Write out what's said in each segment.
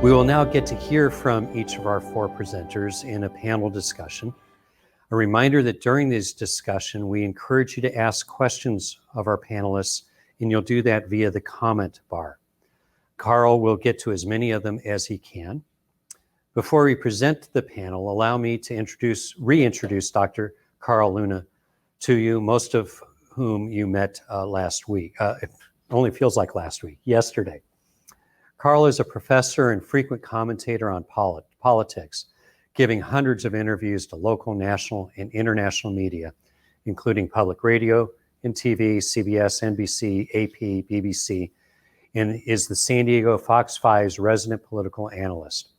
We will now get to hear from each of our four presenters in a panel discussion. A reminder that during this discussion, we encourage you to ask questions of our panelists, and you'll do that via the comment bar. Carl will get to as many of them as he can. Before we present the panel, allow me to reintroduce Dr. Carl Luna to you, most of whom you met last week. It only feels like last week, yesterday. Carl is a professor and frequent commentator on politics, giving hundreds of interviews to local, national, and international media, including public radio and TV, CBS, NBC, AP, BBC, and is the San Diego Fox 5's resident political analyst.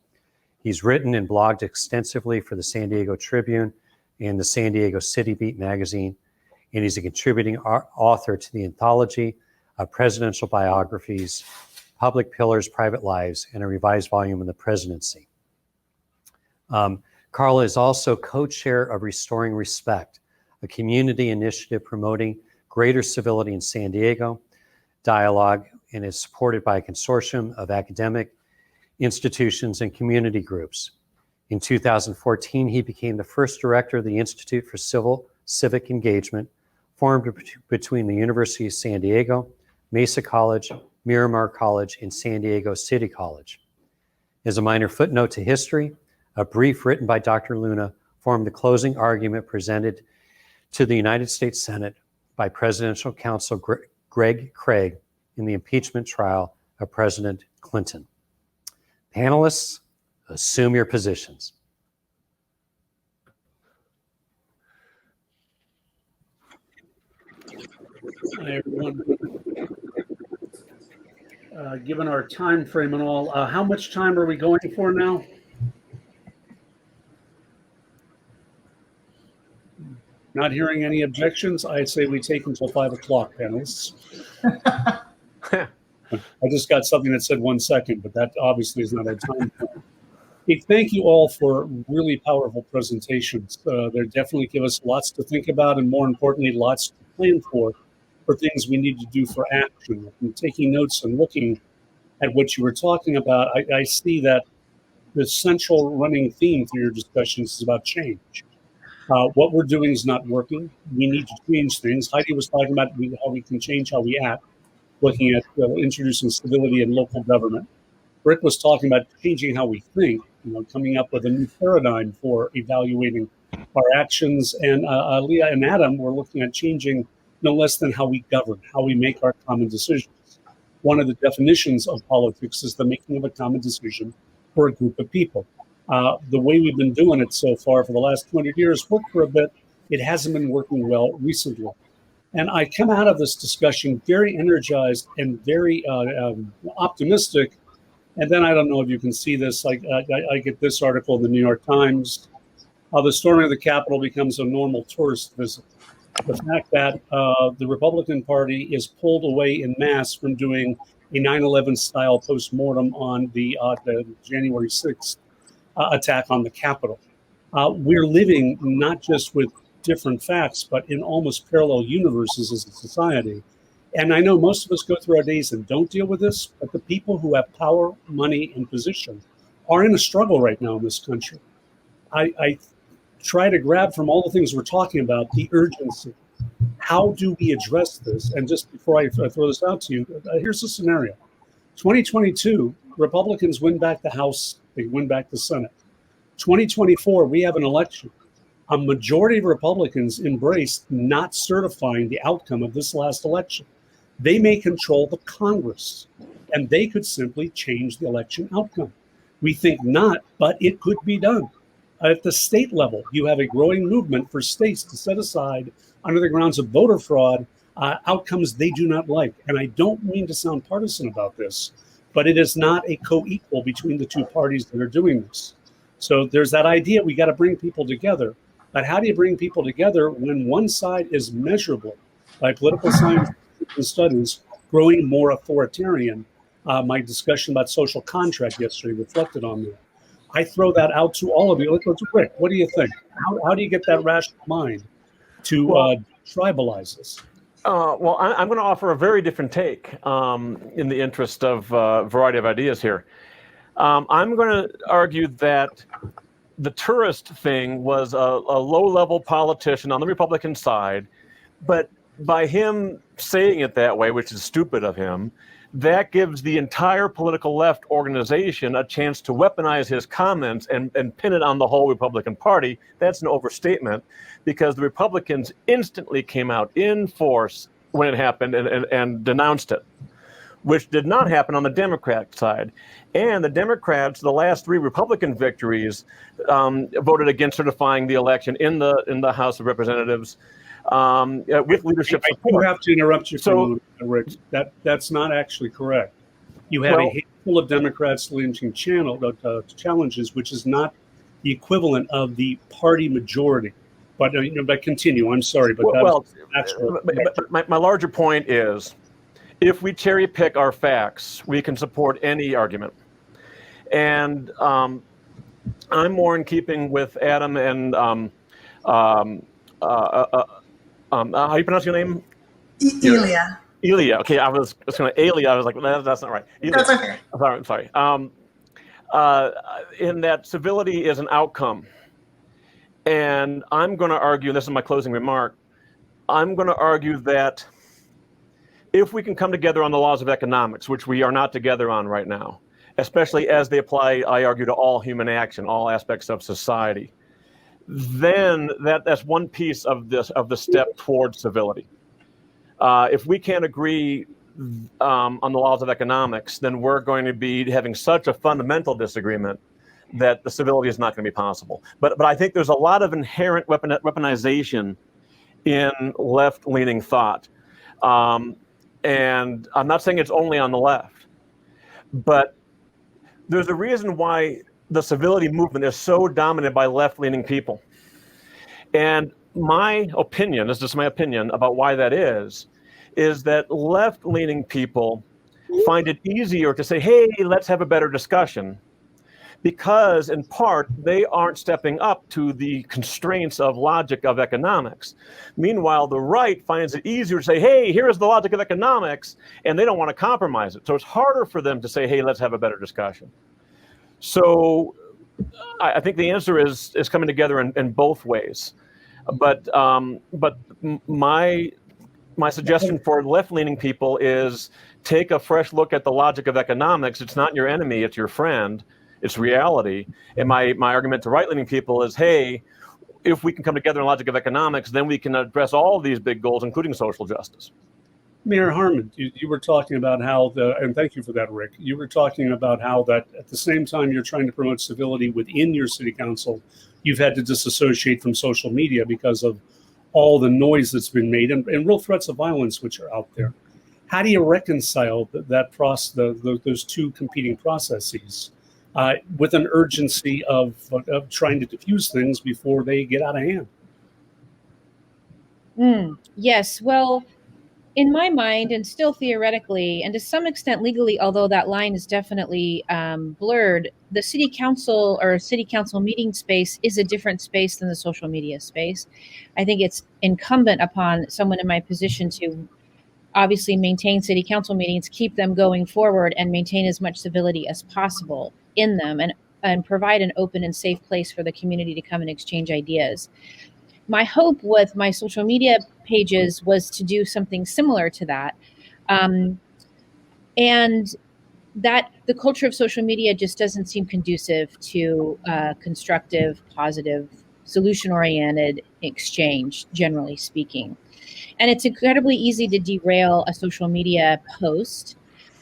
He's written and blogged extensively for the San Diego Tribune and the San Diego City Beat magazine, and he's a contributing author to the anthology of presidential biographies, Public Pillars, Private Lives, and a revised volume of the presidency. Carla is also co-chair of Restoring Respect, a community initiative promoting greater civility in San Diego, dialogue, and is supported by a consortium of academic institutions and community groups. In 2014, he became the first director of the Institute for Civic Engagement, formed between the University of San Diego, Mesa College, Miramar College, and San Diego City College. As a minor footnote to history, a brief written by Dr. Luna formed the closing argument presented to the United States Senate by Presidential Counsel Greg Craig in the impeachment trial of President Clinton. Panelists, assume your positions. Hi, everyone. Given our time frame and all, how much time are we going for now? Not hearing any objections, I'd say we take until 5 o'clock, panelists. I just got something that said 1 second, but that obviously is not our time frame. Hey, thank you all for really powerful presentations. They definitely give us lots to think about, and more importantly, lots to plan for things we need to do for action. And taking notes and looking at what you were talking about, I see that the central running theme through your discussions is about change. What we're doing is not working. We need to change things. Heidi was talking about how we can change how we act, looking at introducing civility in local government. Rick was talking about changing how we think, coming up with a new paradigm for evaluating our actions. And Eliah and Adam were looking at changing no less than how we govern, how we make our common decisions. One of the definitions of politics is the making of a common decision for a group of people. The way we've been doing it so far for the last 20 years worked for a bit. It hasn't been working well recently. And I come out of this discussion very energized and very optimistic. And then I don't know if you can see this. I get this article in the New York Times. How the storming of the Capitol becomes a normal tourist visit. The fact that the Republican Party is pulled away in mass from doing a 9/11 style postmortem on the January 6th attack on the Capitol. We're living not just with different facts, but in almost parallel universes as a society. And I know most of us go through our days and don't deal with this, but the people who have power, money, and position are in a struggle right now in this country. I try to grab from all the things we're talking about the urgency. How do we address this? And just before I throw this out to you, here's the scenario. 2022, Republicans win back the House, they win back the Senate. 2024, we have an election. A majority of Republicans embraced not certifying the outcome of this last election. They may control the Congress, and they could simply change the election outcome. We think not, but it could be done. At the state level, you have a growing movement for states to set aside, under the grounds of voter fraud, outcomes they do not like. And I don't mean to sound partisan about this, but it is not a co-equal between the two parties that are doing this. So there's that idea we got to bring people together. But how do you bring people together when one side is measurably, by political science and studies, growing more authoritarian? My discussion about social contract yesterday reflected on that. I throw that out to all of you. Let's Rick, what do you think? How do you get that rational mind to tribalize this? Well, I'm going to offer a very different take in the interest of a variety of ideas here. I'm going to argue that the tourist thing was a low-level politician on the Republican side, but by him saying it that way, which is stupid of him, that gives the entire political left organization a chance to weaponize his comments and pin it on the whole Republican Party. That's an overstatement, because the Republicans instantly came out in force when it happened and denounced it, which did not happen on the Democratic side. And the Democrats, the last 3 Republican victories, voted against certifying the election in the House of Representatives with leadership support. You have to interrupt you for a moment, Rick. That's not actually correct. You had a handful of Democrats lynching challenges, which is not the equivalent of the party majority. But but continue. I'm sorry, but my larger point is, if we cherry pick our facts, we can support any argument. And I'm more in keeping with Adam and how do you pronounce your name? Eliah. Eliah. Okay, I was going to Eliah. I was like, that's not right. Eliah. That's okay. I'm sorry. In that civility is an outcome. And I'm going to argue, and this is my closing remark, I'm going to argue that if we can come together on the laws of economics, which we are not together on right now, especially as they apply, I argue, to all human action, all aspects of society, then that's one piece of the step towards civility. If we can't agree on the laws of economics, then we're going to be having such a fundamental disagreement that the civility is not going to be possible. But I think there's a lot of inherent weaponization in left-leaning thought. And I'm not saying it's only on the left, but there's a reason why the civility movement is so dominated by left-leaning people. And my opinion, this is just my opinion about why that is that left-leaning people find it easier to say, hey, let's have a better discussion, because in part, they aren't stepping up to the constraints of logic of economics. Meanwhile, the right finds it easier to say, hey, here's the logic of economics, and they don't want to compromise it. So it's harder for them to say, hey, let's have a better discussion. So I think the answer is coming together in both ways. But my suggestion for left-leaning people is take a fresh look at the logic of economics. It's not your enemy, it's your friend. It's reality. And my argument to right-leaning people is, hey, if we can come together in logic of economics, then we can address all of these big goals, including social justice. Mayor Harmon, you were talking about how and thank you for that, Rick. You were talking about how that at the same time you're trying to promote civility within your city council, you've had to disassociate from social media because of all the noise that's been made and real threats of violence which are out there. How do you reconcile those two competing processes with an urgency of trying to diffuse things before they get out of hand? Yes, well, in my mind, and still theoretically, and to some extent legally, although that line is definitely blurred, the city council or city council meeting space is a different space than the social media space. I think it's incumbent upon someone in my position to obviously maintain city council meetings, keep them going forward, and maintain as much civility as possible in them, and provide an open and safe place for the community to come and exchange ideas. My hope with my social media pages was to do something similar to that. And that the culture of social media just doesn't seem conducive to constructive, positive, solution-oriented exchange, generally speaking. And it's incredibly easy to derail a social media post.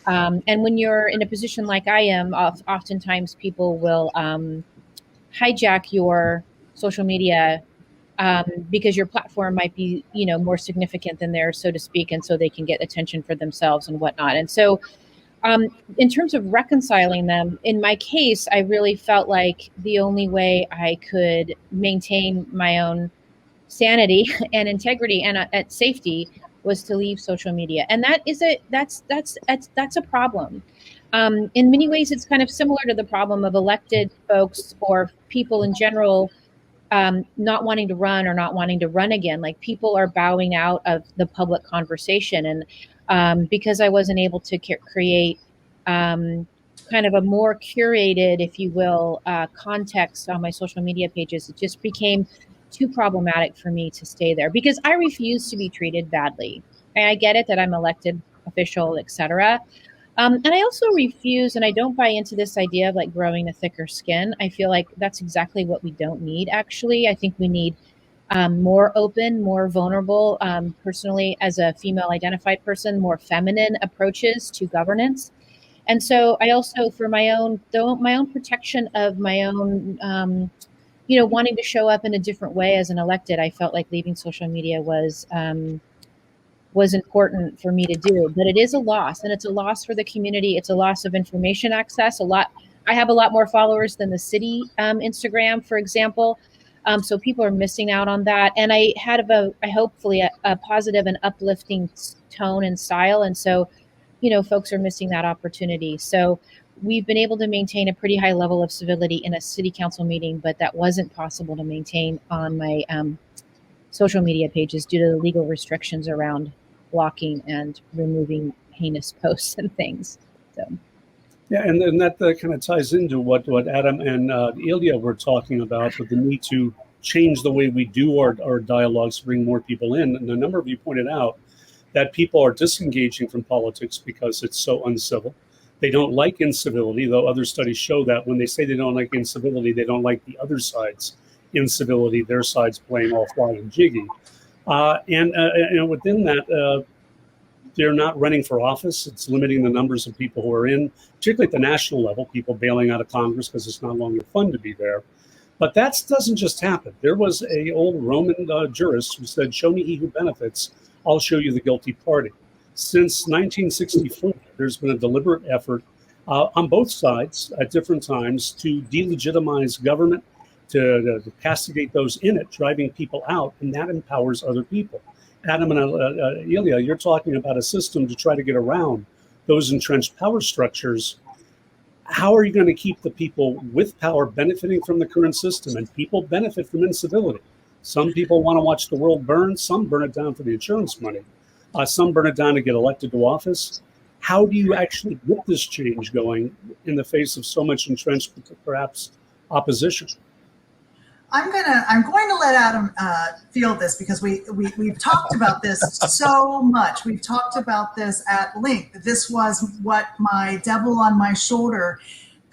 And when you're in a position like I am, oftentimes people will hijack your social media because your platform might be, more significant than theirs, so to speak, and so they can get attention for themselves and whatnot. And so in terms of reconciling them, in my case, I really felt like the only way I could maintain my own sanity and integrity and safety was to leave social media. And that's a problem. In many ways, it's kind of similar to the problem of elected folks or people in general not wanting to run or not wanting to run again. Like, people are bowing out of the public conversation. And because I wasn't able to create kind of a more curated, if you will, context on my social media pages, it just became too problematic for me to stay there because I refuse to be treated badly. And I get it that I'm elected official, etc. And I also refuse, and I don't buy into this idea of like growing a thicker skin. I feel like that's exactly what we don't need, actually. I think we need more open, more vulnerable, personally, as a female identified person, more feminine approaches to governance. And so I also, for my own protection of my own, wanting to show up in a different way as an elected, I felt like leaving social media was important for me to do. But it is a loss, and it's a loss for the community. It's a loss of information access. I have a lot more followers than the city Instagram, for example. So people are missing out on that. And I had hopefully a positive and uplifting tone and style. And so, folks are missing that opportunity. So we've been able to maintain a pretty high level of civility in a city council meeting, but that wasn't possible to maintain on my social media pages due to the legal restrictions around blocking and removing heinous posts and things. So. Yeah, and that kind of ties into what Adam and Ilya were talking about, with the need to change the way we do our dialogues to bring more people in. And a number of you pointed out that people are disengaging from politics because it's so uncivil. They don't like incivility, though other studies show that when they say they don't like incivility, they don't like the other side's incivility, their side's playing all fly and jiggy. And within that, they're not running for office. It's limiting the numbers of people who are in, particularly at the national level, people bailing out of Congress because it's no longer fun to be there. But that doesn't just happen. There was a old Roman jurist who said, "Show me he who benefits, I'll show you the guilty party." Since 1964, there's been a deliberate effort on both sides at different times to delegitimize government, to castigate those in it, driving people out, and that empowers other people. Adam and Ilya, you're talking about a system to try to get around those entrenched power structures. How are you going to keep the people with power benefiting from the current system? And people benefit from incivility. Some people want to watch the world burn. Some burn it down for the insurance money. Some burn it down to get elected to office. How do you actually get this change going in the face of so much entrenched, perhaps, opposition? I'm going to let Adam field this because we've talked about this so much. We've talked about this at length. This was what my devil on my shoulder,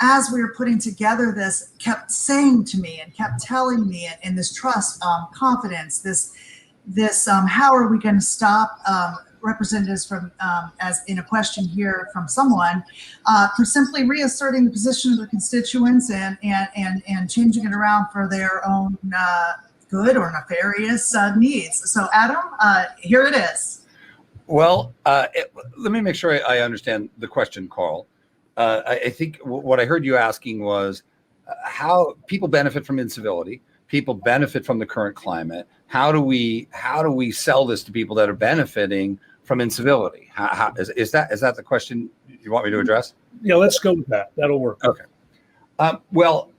as we were putting together this, kept saying to me and kept telling me, and this trust, confidence, this how are we going to stop representatives from, as in a question here from someone, for simply reasserting the position of their constituents and changing it around for their own good or nefarious needs. So Adam, here it is. Well, let me make sure I understand the question, Carl. I think what I heard you asking was how people benefit from incivility. People benefit from the current climate. How do we sell this to people that are benefiting from incivility? How is that the question you want me to address? Yeah, let's go with that. That'll work. Okay. Well,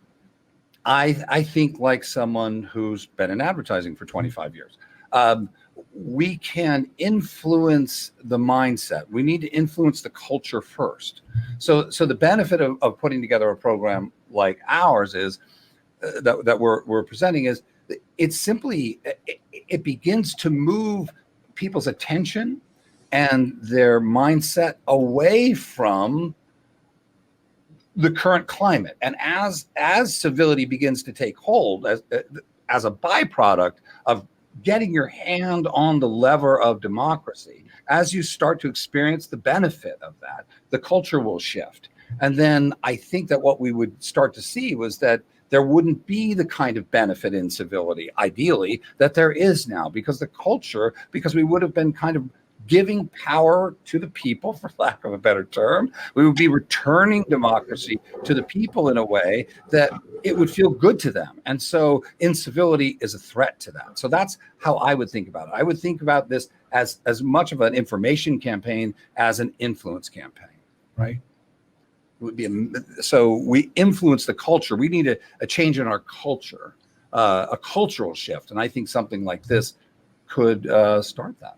I think, like someone who's been in advertising for 25 years, we can influence the mindset. We need to influence the culture first. So the benefit of putting together a program like ours is that we're presenting is it begins to move people's attention and their mindset away from the current climate. And as civility begins to take hold as a byproduct of getting your hand on the lever of democracy, as you start to experience the benefit of that, the culture will shift. And then I think that what we would start to see was that there wouldn't be the kind of benefit in civility, ideally, that there is now, because we would have been kind of giving power to the people, for lack of a better term. We would be returning democracy to the people in a way that it would feel good to them. And so incivility is a threat to that. So that's how I would think about it. I would think about this as much of an information campaign as an influence campaign, right? So we influence the culture. We need a change in our culture, a cultural shift. And I think something like this could start that.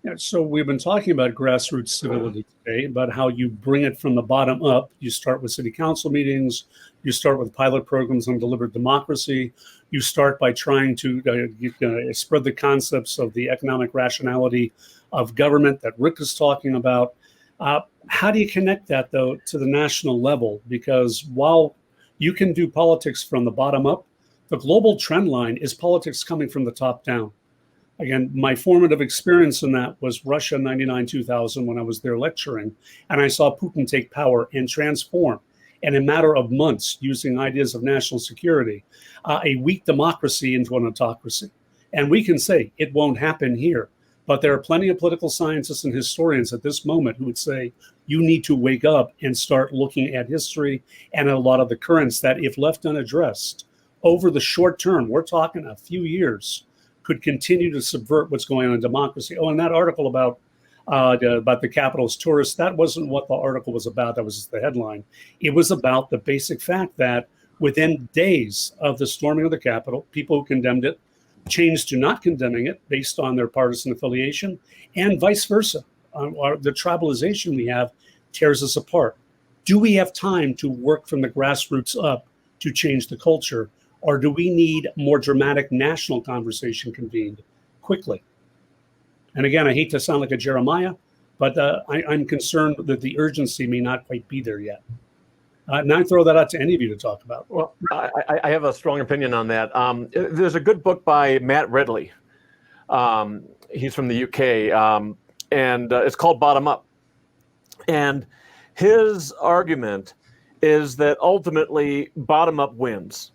Yeah, so we've been talking about grassroots civility today, about how you bring it from the bottom up. You start with city council meetings, you start with pilot programs on deliberate democracy, you start by trying to spread the concepts of the economic rationality of government that Rick is talking about. How do you connect that, though, to the national level? Because while you can do politics from the bottom up, the global trend line is politics coming from the top down. Again, my formative experience in that was Russia 99-2000 when I was there lecturing, and I saw Putin take power and transform, in a matter of months, using ideas of national security, a weak democracy into an autocracy. And we can say it won't happen here, but there are plenty of political scientists and historians at this moment who would say you need to wake up and start looking at history and a lot of the currents that, if left unaddressed, over the short term, we're talking a few years, could continue to subvert what's going on in democracy. Oh, and that article about the capitalist tourists, that wasn't what the article was about. That was just the headline. It was about the basic fact that within days of the storming of the Capitol, people who condemned it changed to not condemning it based on their partisan affiliation, and vice versa. The tribalization we have tears us apart. Do we have time to work from the grassroots up to change the culture? Or do we need more dramatic national conversation convened quickly? And again, I hate to sound like a Jeremiah, but I'm concerned that the urgency may not quite be there yet. And I throw that out to any of you to talk about. Well, I have a strong opinion on that. There's a good book by Matt Ridley. He's from the UK, and it's called Bottom Up. And his argument is that ultimately bottom up wins.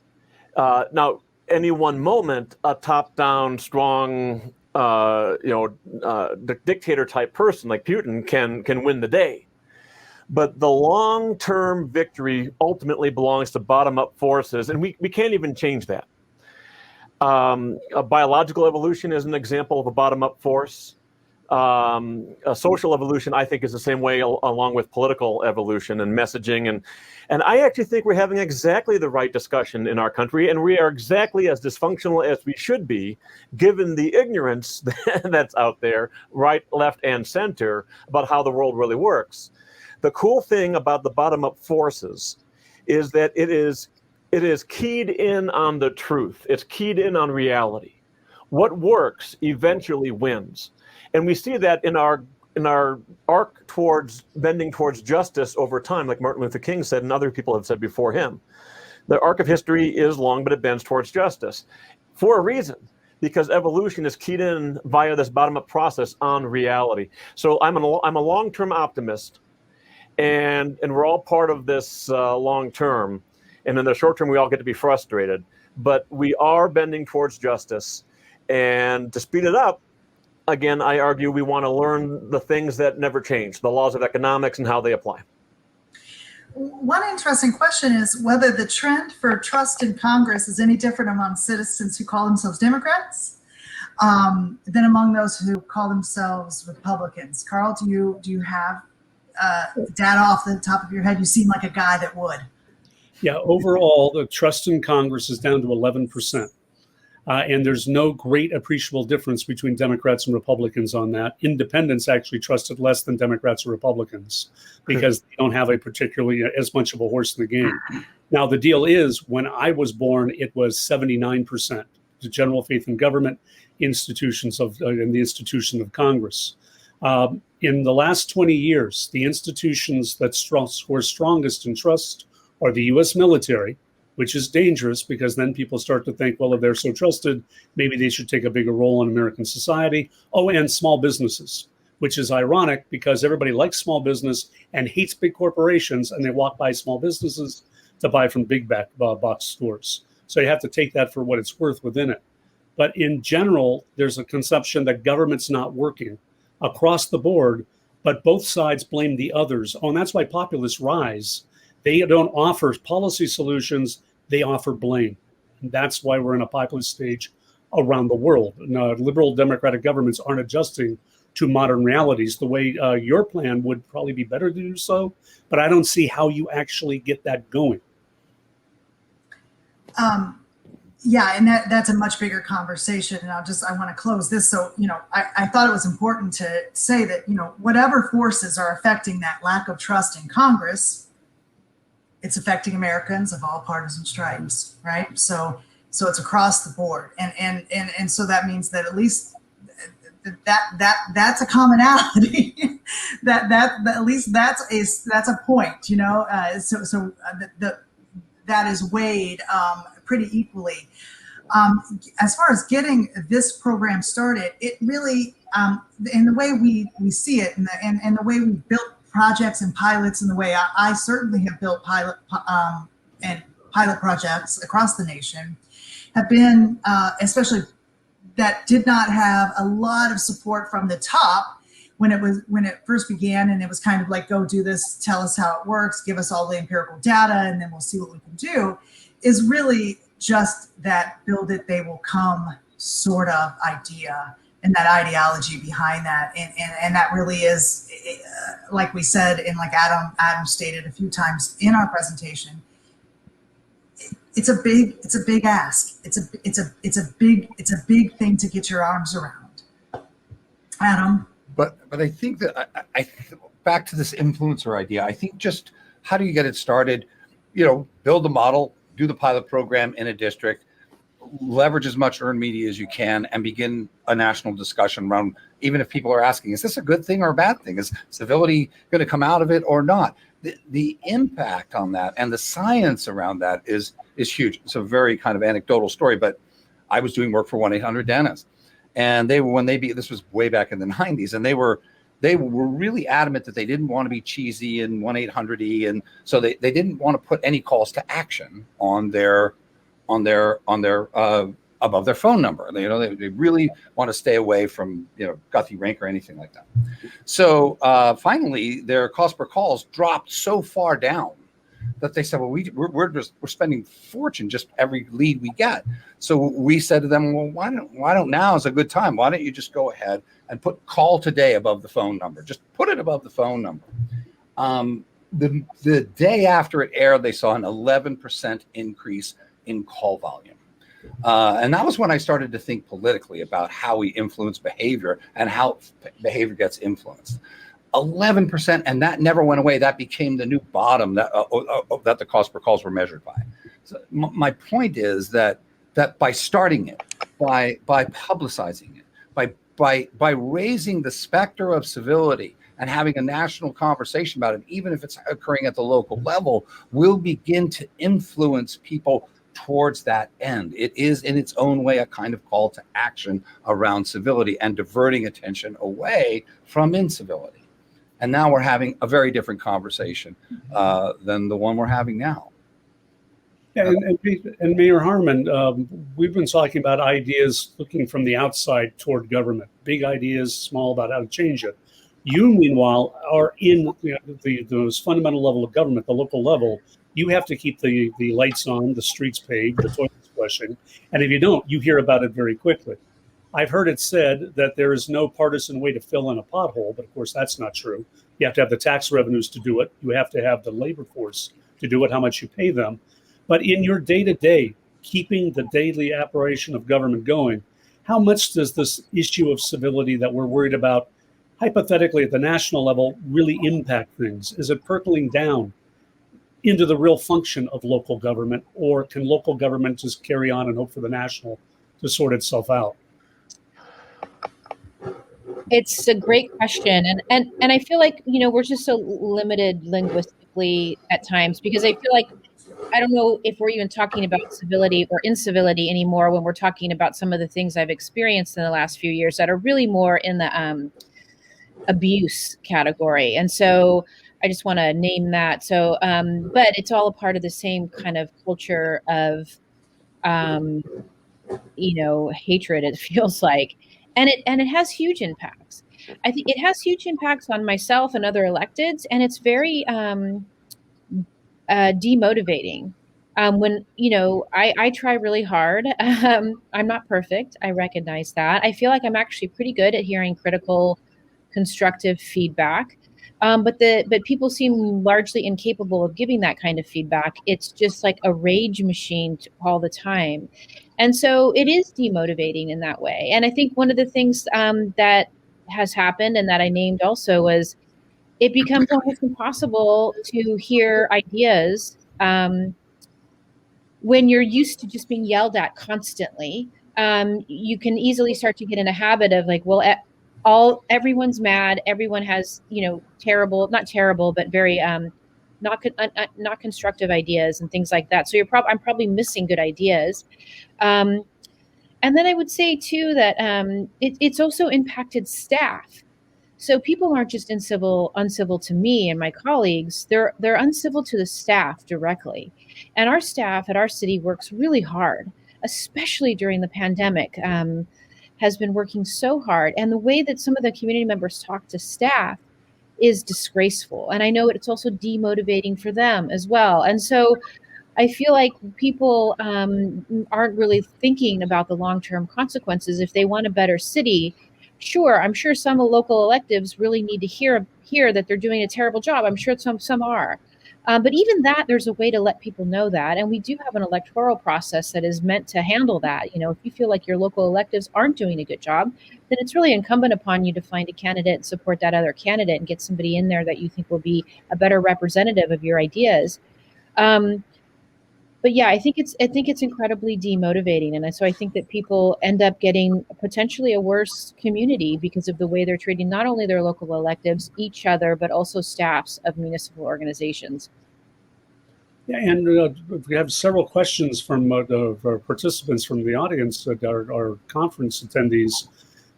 Now, any one moment, a top-down, strong, dictator-type person like Putin can win the day. But the long-term victory ultimately belongs to bottom-up forces, and we can't even change that. A biological evolution is an example of a bottom-up force. A social evolution, I think, is the same way along with political evolution and messaging. And I actually think we're having exactly the right discussion in our country, and we are exactly as dysfunctional as we should be, given the ignorance that's out there, right, left, and center, about how the world really works. The cool thing about the bottom-up forces is that it is keyed in on the truth. It's keyed in on reality. What works eventually wins. And we see that in our arc towards bending towards justice over time, like Martin Luther King said and other people have said before him. The arc of history is long, but it bends towards justice for a reason, because evolution is keyed in via this bottom-up process on reality. So I'm a long-term optimist, and we're all part of this long-term. And in the short term, we all get to be frustrated, but we are bending towards justice. And to speed it up, again, I argue we want to learn the things that never change, the laws of economics and how they apply. One interesting question is whether the trend for trust in Congress is any different among citizens who call themselves Democrats than among those who call themselves Republicans. Carl, do you have data off the top of your head? You seem like a guy that would. Yeah, overall, the trust in Congress is down to 11%. And there's no great appreciable difference between Democrats and Republicans on that. Independents actually trust it less than Democrats or Republicans because they don't have a particularly as much of a horse in the game. Now, the deal is, when I was born, it was 79%, the general faith in government, institutions and the institution of Congress. In the last 20 years, the institutions that were strongest in trust are the U.S. military, which is dangerous because then people start to think, well, if they're so trusted, maybe they should take a bigger role in American society. Oh, and small businesses, which is ironic because everybody likes small business and hates big corporations, and they walk by small businesses to buy from big box stores. So you have to take that for what it's worth within it. But in general, there's a conception that government's not working across the board, but both sides blame the others. Oh, and that's why populists rise. They don't offer policy solutions, they offer blame. And that's why we're in a populist stage around the world. Now, liberal democratic governments aren't adjusting to modern realities the way your plan would probably be better to do so, but I don't see how you actually get that going. Yeah, and that's a much bigger conversation. And I want to close this. So, I thought it was important to say that, whatever forces are affecting that lack of trust in Congress, it's affecting Americans of all partisan stripes, right? So it's across the board. And so that means that at least that's a commonality. that at least that's a point, that is weighed pretty equally. As far as getting this program started, it really, in the way we see it, and the way we built projects and pilots, and the way I certainly have built pilot projects across the nation, have been, especially that did not have a lot of support from the top when it first began, and it was kind of like, go do this, tell us how it works, give us all the empirical data, and then we'll see what we can do, is really just that build it, they will come sort of idea, and that ideology behind that. And that really is, like we said, and like Adam stated a few times in our presentation, it's a big ask. It's a big thing to get your arms around. Adam? But I think that I back to this influencer idea. I think just how do you get it started? Build a model, do the pilot program in a district, leverage as much earned media as you can, and begin a national discussion around, even if people are asking, is this a good thing or a bad thing? Is civility going to come out of it or not? The impact on that and the science around that is huge. It's a very kind of anecdotal story, but I was doing work for 1-800-Dentist, and this was way back in the 90s, and they were really adamant that they didn't want to be cheesy and 1-800-y, and so they didn't want to put any calls to action on their above their phone number. They really want to stay away from gutty rank or anything like that. So finally, their cost per calls dropped so far down that they said, well, we're spending fortune just every lead we get. So we said to them, well, why don't now is a good time? Why don't you just go ahead and put call today above the phone number? Just put it above the phone number. The day after it aired, they saw an 11% increase in call volume. And that was when I started to think politically about how we influence behavior and how behavior gets influenced. 11%, and that never went away. That became the new bottom that the cost per calls were measured by. So my point is that by starting it, by publicizing it, by raising the specter of civility and having a national conversation about it, even if it's occurring at the local level, we'll begin to influence people towards that end. It is in its own way a kind of call to action around civility and diverting attention away from incivility. And now we're having a very different conversation than the one we're having now. Yeah, and Mayor Harmon, we've been talking about ideas looking from the outside toward government, big ideas, small, about how to change it. You, meanwhile, are in the most fundamental level of government, the local level. You have to keep the lights on, the streets paved, the toilets flushing. And if you don't, you hear about it very quickly. I've heard it said that there is no partisan way to fill in a pothole, but of course that's not true. You have to have the tax revenues to do it. You have to have the labor force to do it, how much you pay them. But in your day-to-day, keeping the daily operation of government going, how much does this issue of civility that we're worried about, hypothetically at the national level, really impact things? Is it percolating down into the real function of local government, or can local government just carry on and hope for the national to sort itself out? It's a great question, and I feel like we're just so limited linguistically at times, because I feel like I don't know if we're even talking about civility or incivility anymore when we're talking about some of the things I've experienced in the last few years that are really more in the abuse category. And so I just want to name that. So, but it's all a part of the same kind of culture of, hatred, it feels like. And it has huge impacts. I think it has huge impacts on myself and other electeds, and it's very demotivating. When I try really hard. I'm not perfect. I recognize that. I feel like I'm actually pretty good at hearing critical, constructive feedback. But people seem largely incapable of giving that kind of feedback. It's just like a rage machine all the time. And so it is demotivating in that way. And I think one of the things that has happened and that I named also was it becomes almost impossible to hear ideas when you're used to just being yelled at constantly. You can easily start to get in a habit of like, well, everyone's mad. Everyone has, not terrible, but very not constructive ideas and things like that. So I'm probably missing good ideas. And then I would say too that it's also impacted staff. So people aren't just uncivil to me and my colleagues. They're uncivil to the staff directly. And our staff at our city works really hard, especially during the pandemic, has been working so hard. And the way that some of the community members talk to staff is disgraceful. And I know it's also demotivating for them as well. And so I feel like people aren't really thinking about the long-term consequences. If they want a better city, sure, I'm sure some local electives really need to hear that they're doing a terrible job. I'm sure some are. But even that, there's a way to let people know that. And we do have an electoral process that is meant to handle that. If you feel like your local electives aren't doing a good job, then it's really incumbent upon you to find a candidate and support that other candidate and get somebody in there that you think will be a better representative of your ideas. But yeah, I think it's incredibly demotivating. And so I think that people end up getting potentially a worse community because of the way they're treating not only their local electives, each other, but also staffs of municipal organizations. Yeah, and we have several questions from our participants from the audience, our conference attendees,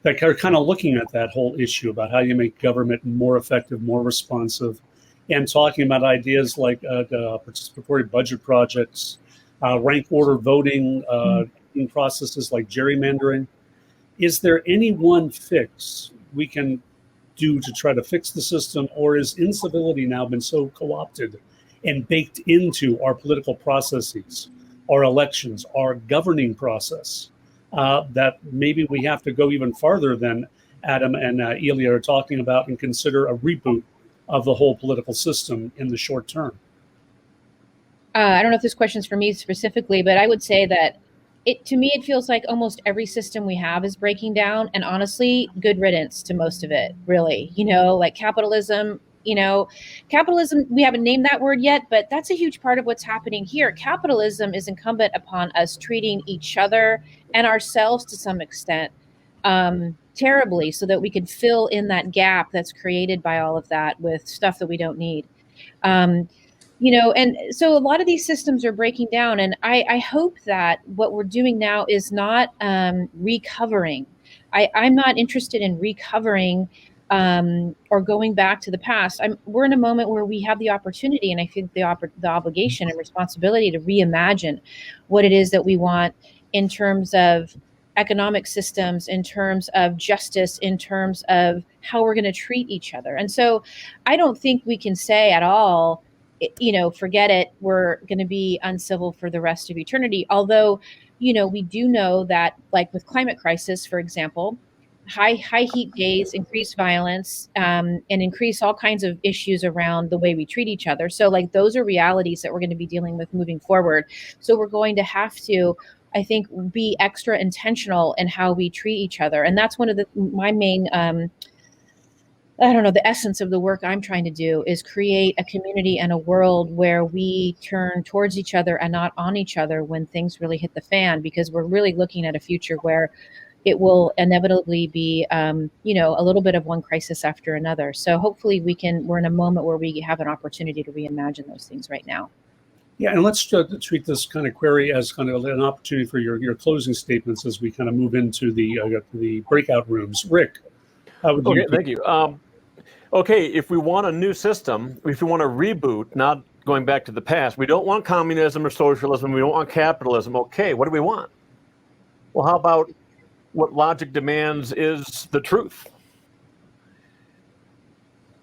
that are kind of looking at that whole issue about how you make government more effective, more responsive, and talking about ideas like participatory budget projects, rank order voting, processes like gerrymandering. Is there any one fix we can do to try to fix the system, or is incivility now been so co-opted and baked into our political processes, our elections, our governing process, that maybe we have to go even farther than Adam and Eliah are talking about and consider a reboot of the whole political system in the short term? I don't know if this question's for me specifically, but I would say that to me, it feels like almost every system we have is breaking down, and honestly, good riddance to most of it, really. Like capitalism, we haven't named that word yet, but that's a huge part of what's happening here. Capitalism is incumbent upon us treating each other and ourselves to some extent terribly, so that we can fill in that gap that's created by all of that with stuff that we don't need. And so a lot of these systems are breaking down, and I hope that what we're doing now is not recovering. I'm not interested in recovering or going back to the past. We're in a moment where we have the opportunity, and I think the obligation and responsibility to reimagine what it is that we want in terms of economic systems, in terms of justice, in terms of how we're going to treat each other. And so I don't think we can say at all, forget it, we're going to be uncivil for the rest of eternity. Although, we do know that, like with climate crisis, for example, high heat days increase violence and increase all kinds of issues around the way we treat each other. So like those are realities that we're going to be dealing with moving forward. So we're going to have to, I think, be extra intentional in how we treat each other. And that's one of my main, the essence of the work I'm trying to do is create a community and a world where we turn towards each other and not on each other when things really hit the fan, because we're really looking at a future where it will inevitably be, a little bit of one crisis after another. So hopefully we're in a moment where we have an opportunity to reimagine those things right now. Yeah, and let's treat this kind of query as kind of an opportunity for your closing statements as we kind of move into the breakout rooms. Rick, how would you? Okay, thank you. Okay, if we want a new system, if we want a reboot, not going back to the past, we don't want communism or socialism, we don't want capitalism. Okay, what do we want? Well, how about what logic demands is the truth?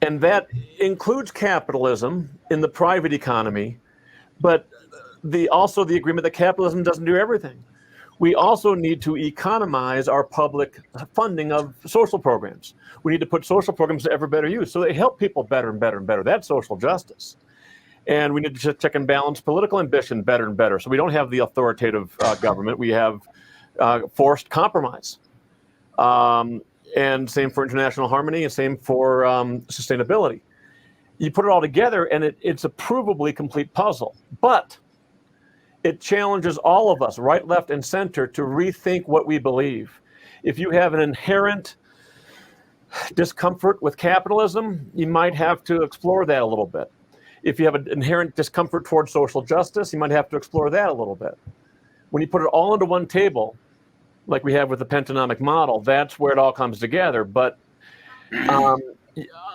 And that includes capitalism in the private economy, but also the agreement that capitalism doesn't do everything. We also need to economize our public funding of social programs. We need to put social programs to ever better use so they help people better and better and better. That's social justice. And we need to check and balance political ambition better and better. So we don't have the authoritative government. We have forced compromise. And same for international harmony and same for sustainability. You put it all together and it's a provably complete puzzle. But it challenges all of us, right, left, and center, to rethink what we believe. If you have an inherent discomfort with capitalism, you might have to explore that a little bit. If you have an inherent discomfort towards social justice, you might have to explore that a little bit. When you put it all into one table, like we have with the Pentanomic model, that's where it all comes together. But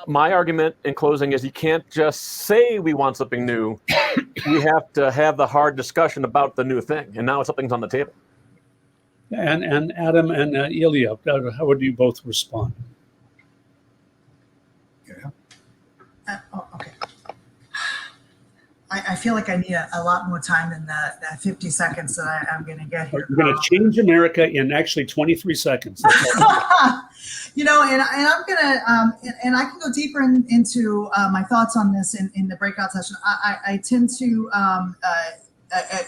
my argument in closing is you can't just say we want something new. We have to have the hard discussion about the new thing. And now something's on the table. And Adam and Eliah, how would you both respond? Yeah. Okay. I feel like I need a lot more time than the 50 seconds that I'm going to get here. You're going to change America in actually 23 seconds. You know, and I'm going to, and I can go deeper into my thoughts on this in the breakout session. I tend to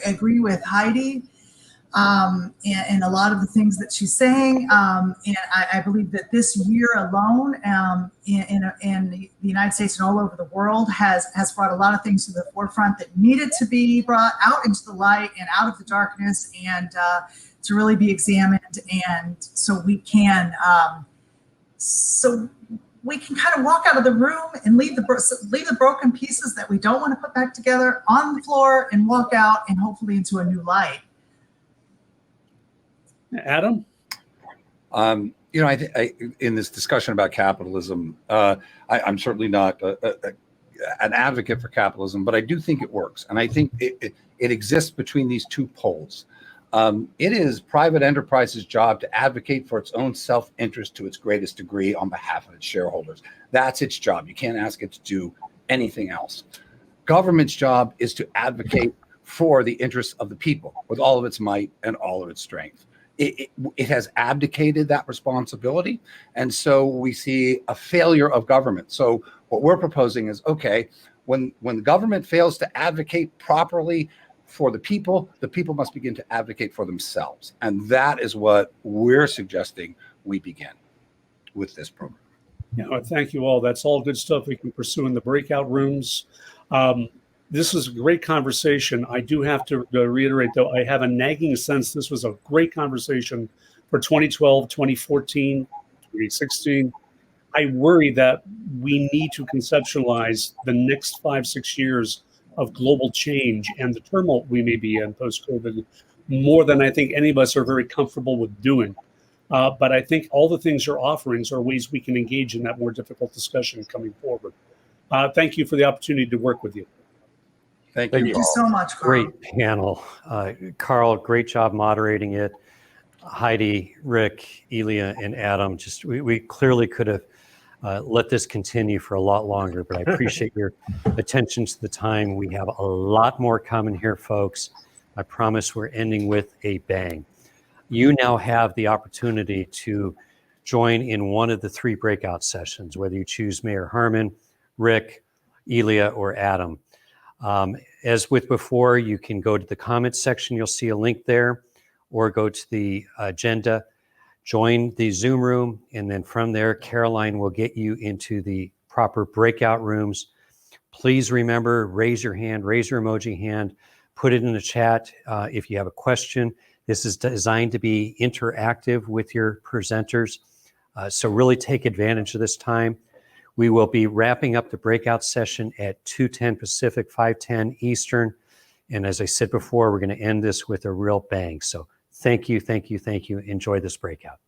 agree with Heidi and a lot of the things that she's saying. And I believe that this year alone in the United States and all over the world has brought a lot of things to the forefront that needed to be brought out into the light and out of the darkness, and to really be examined. And so we can kind of walk out of the room and leave the broken pieces that we don't want to put back together on the floor and walk out and hopefully into a new light. Adam? You know, in this discussion about capitalism, I'm certainly not an advocate for capitalism, but I do think it works. And I think it exists between these two poles. It is private enterprise's job to advocate for its own self-interest to its greatest degree on behalf of its shareholders. That's its job. You can't ask it to do anything else. Government's job is to advocate for the interests of the people with all of its might and all of its strength. It has abdicated that responsibility. And so we see a failure of government. So what we're proposing is, okay, when the government fails to advocate properly for the people must begin to advocate for themselves. And that is what we're suggesting we begin with this program. Yeah, thank you all. That's all good stuff we can pursue in the breakout rooms. This was a great conversation. I do have to reiterate, though, I have a nagging sense this was a great conversation for 2012, 2014, 2016. I worry that we need to conceptualize the next 5-6 years of global change and the turmoil we may be in post-COVID more than I think any of us are very comfortable with doing. But I think all the things you're offering are ways we can engage in that more difficult discussion coming forward. Thank you for the opportunity to work with you. Thank Thank you so much, Carl. Great panel. Carl, great job moderating it. Heidi, Rick, Eliah, and Adam, we clearly could have let this continue for a lot longer, but I appreciate your attention to the time. We have a lot more coming here, folks. I promise we're ending with a bang. You now have the opportunity to join in one of the 3 breakout sessions, whether you choose Mayor Harmon, Rick, Eliah, or Adam. As with before, you can go to the comments section. You'll see a link there, or go to the agenda, join the Zoom room, and then from there, Caroline will get you into the proper breakout rooms. Please remember, raise your hand, raise your emoji hand, put it in the chat if you have a question. This is designed to be interactive with your presenters, so really take advantage of this time. We will be wrapping up the breakout session at 2:10 Pacific, 5:10 Eastern. And as I said before, we're going to end this with a real bang. So thank you, thank you, thank you. Enjoy this breakout.